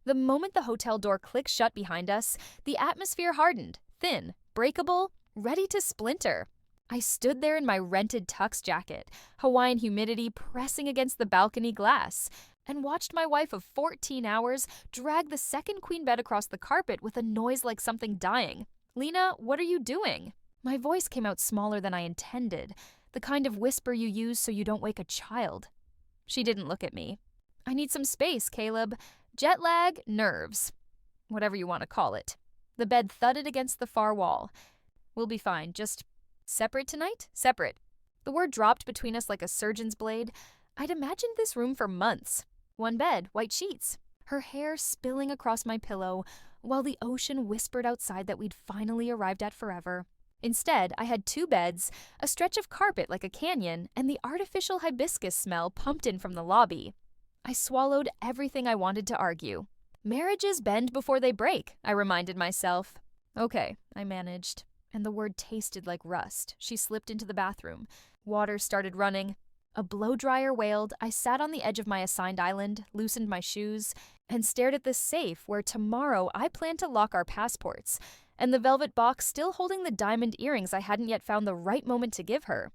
The moment the hotel door clicked shut behind us, the atmosphere hardened, thin, breakable, ready to splinter. I stood there in my rented tux jacket, Hawaiian humidity pressing against the balcony glass, and watched my wife of 14 hours drag the second queen bed across the carpet with a noise like something dying. "Lena, what are you doing?" My voice came out smaller than I intended, the kind of whisper you use so you don't wake a child. She didn't look at me. "I need some space, Caleb. Jet lag, nerves. Whatever you want to call it." The bed thudded against the far wall. "We'll be fine, just separate tonight? Separate." The word dropped between us like a surgeon's blade. I'd imagined this room for months. One bed, white sheets. Her hair spilling across my pillow, while the ocean whispered outside that we'd finally arrived at forever. Instead, I had two beds, a stretch of carpet like a canyon, and the artificial hibiscus smell pumped in from the lobby. I swallowed everything I wanted to argue. "Marriages bend before they break," I reminded myself. "Okay," I managed. And the word tasted like rust. She slipped into the bathroom. Water started running. A blow-dryer wailed. I sat on the edge of my assigned island, loosened my shoes, and stared at the safe where tomorrow I planned to lock our passports, and the velvet box still holding the diamond earrings I hadn't yet found the right moment to give her.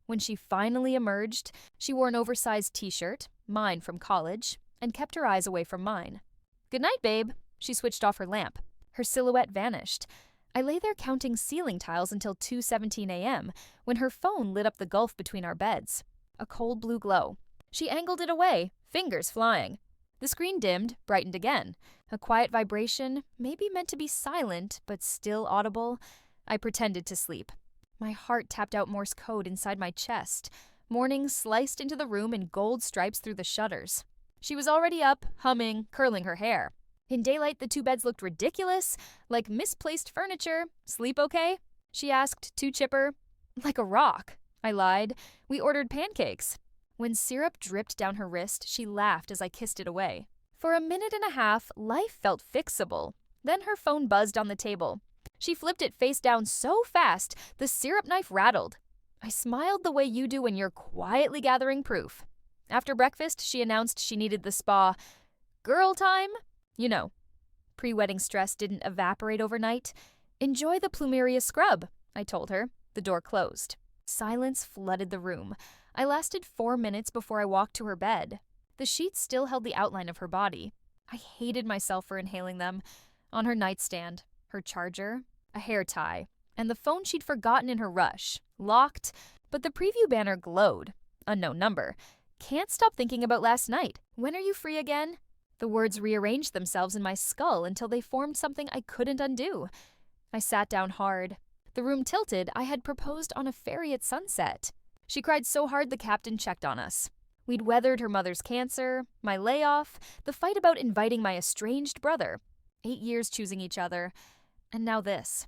When she finally emerged, she wore an oversized t-shirt, mine from college, and kept her eyes away from mine. "Good night, babe." She switched off her lamp. Her silhouette vanished. I lay there counting ceiling tiles until 2:17 a.m. when her phone lit up the gulf between our beds. A cold blue glow. She angled it away, fingers flying. The screen dimmed, brightened again. A quiet vibration, maybe meant to be silent, but still audible. I pretended to sleep. My heart tapped out Morse code inside my chest. Morning sliced into the room in gold stripes through the shutters. She was already up, humming, curling her hair. In daylight, the two beds looked ridiculous, like misplaced furniture. "Sleep okay?" she asked, too chipper. "Like a rock," I lied. "We ordered pancakes." When syrup dripped down her wrist, she laughed as I kissed it away. For a minute and a half, life felt fixable. Then her phone buzzed on the table. She flipped it face down so fast, the syrup knife rattled. I smiled the way you do when you're quietly gathering proof. After breakfast, she announced she needed the spa. "Girl time?" You know. Pre-wedding stress didn't evaporate overnight. "Enjoy the plumeria scrub," I told her. The door closed. Silence flooded the room. I lasted 4 minutes before I walked to her bed. The sheets still held the outline of her body. I hated myself for inhaling them. On her nightstand, her charger, a hair tie, and the phone she'd forgotten in her rush. Locked, but the preview banner glowed. Unknown number. "Can't stop thinking about last night. When are you free again?" The words rearranged themselves in my skull until they formed something I couldn't undo. I sat down hard. The room tilted. I had proposed on a ferry at sunset. She cried so hard the captain checked on us. We'd weathered her mother's cancer, my layoff, the fight about inviting my estranged brother. 8 years choosing each other. And now this.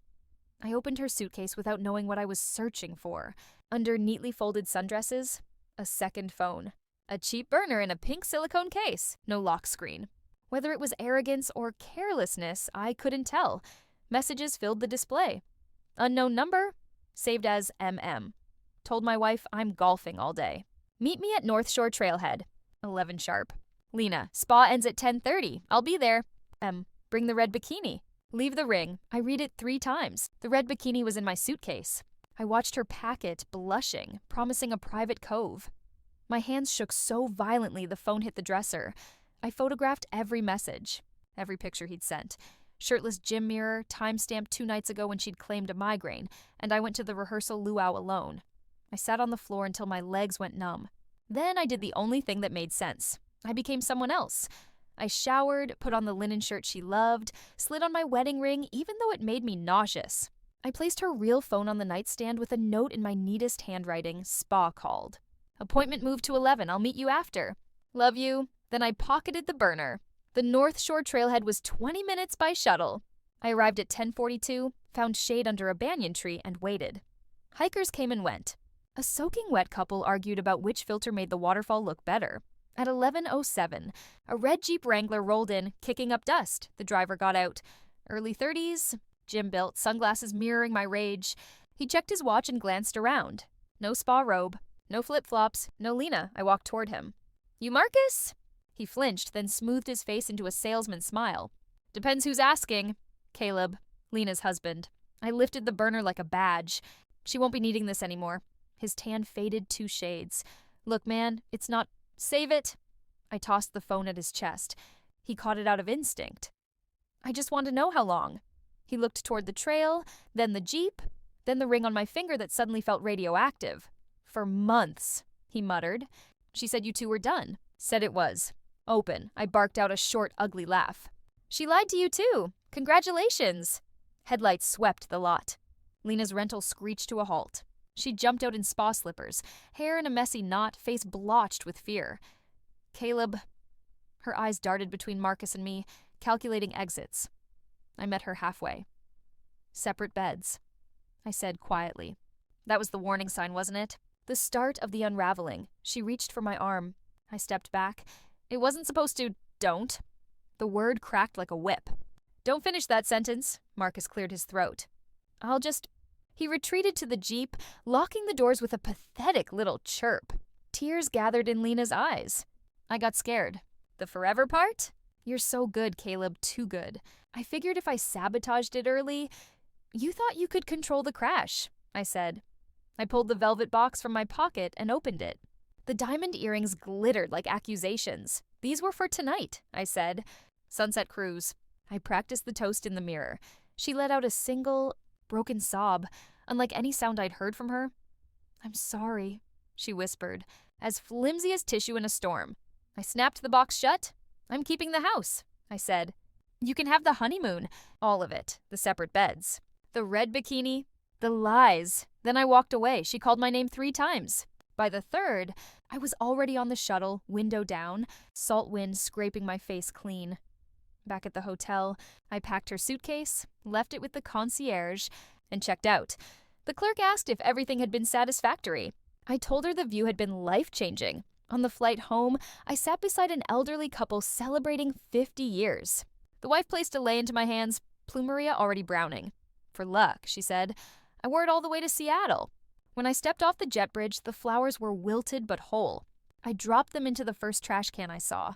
I opened her suitcase without knowing what I was searching for. Under neatly folded sundresses, a second phone. A cheap burner in a pink silicone case, no lock screen. Whether it was arrogance or carelessness, I couldn't tell. Messages filled the display. Unknown number, saved as MM. Told my wife I'm golfing all day. Meet me at North Shore Trailhead, 11 sharp. Lena, spa ends at 10:30. I'll be there. Bring the red bikini. Leave the ring. I read it 3 times. The red bikini was in my suitcase. I watched her pack it, blushing, promising a private cove. My hands shook so violently the phone hit the dresser. I photographed every message, every picture he'd sent. Shirtless gym mirror, timestamped 2 nights ago when she'd claimed a migraine, and I went to the rehearsal luau alone. I sat on the floor until my legs went numb. Then I did the only thing that made sense. I became someone else. I showered, put on the linen shirt she loved, slid on my wedding ring even though it made me nauseous. I placed her real phone on the nightstand with a note in my neatest handwriting, spa called. Appointment moved to 11, I'll meet you after. Love you. Then I pocketed the burner. The North Shore Trailhead was 20 minutes by shuttle. I arrived at 10:42, found shade under a banyan tree, and waited. Hikers came and went. A soaking wet couple argued about which filter made the waterfall look better. At 11:07, a red Jeep Wrangler rolled in, kicking up dust. The driver got out. Early 30s, gym-built, sunglasses mirroring my rage. He checked his watch and glanced around. No spa robe, no flip-flops, no Lena. I walked toward him. You Marcus? He flinched, then smoothed his face into a salesman's smile. Depends who's asking. Caleb, Lena's husband. I lifted the burner like a badge. She won't be needing this anymore. His tan faded 2 shades. Look, man, it's not... Save it. I tossed the phone at his chest. He caught it out of instinct. I just want to know how long. He looked toward the trail, then the Jeep, then the ring on my finger that suddenly felt radioactive. For months, he muttered. She said you two were done. Said it was. Open. I barked out a short, ugly laugh. She lied to you too. Congratulations. Headlights swept the lot. Lena's rental screeched to a halt. She jumped out in spa slippers, hair in a messy knot, face blotched with fear. Caleb... Her eyes darted between Marcus and me, calculating exits. I met her halfway. Separate beds. I said quietly. That was the warning sign, wasn't it? The start of the unraveling. She reached for my arm. I stepped back. It wasn't supposed to... Don't. The word cracked like a whip. Don't finish that sentence. Marcus cleared his throat. I'll just... He retreated to the Jeep, locking the doors with a pathetic little chirp. Tears gathered in Lena's eyes. I got scared. The forever part? You're so good, Caleb, too good. I figured if I sabotaged it early... You thought you could control the crash, I said. I pulled the velvet box from my pocket and opened it. The diamond earrings glittered like accusations. These were for tonight, I said. Sunset cruise. I practiced the toast in the mirror. She let out a single, broken sob, unlike any sound I'd heard from her. I'm sorry, she whispered, as flimsy as tissue in a storm. I snapped the box shut. I'm keeping the house, I said. You can have the honeymoon. All of it. The separate beds. The red bikini. The lies. Then I walked away. She called my name 3 times. By the 3rd, I was already on the shuttle, window down, salt wind scraping my face clean. Back at the hotel, I packed her suitcase, left it with the concierge, and checked out. The clerk asked if everything had been satisfactory. I told her the view had been life-changing. On the flight home, I sat beside an elderly couple celebrating 50 years. The wife placed a lei into my hands, plumeria already browning. For luck, she said. I wore it all the way to Seattle. When I stepped off the jet bridge, the flowers were wilted but whole. I dropped them into the first trash can I saw.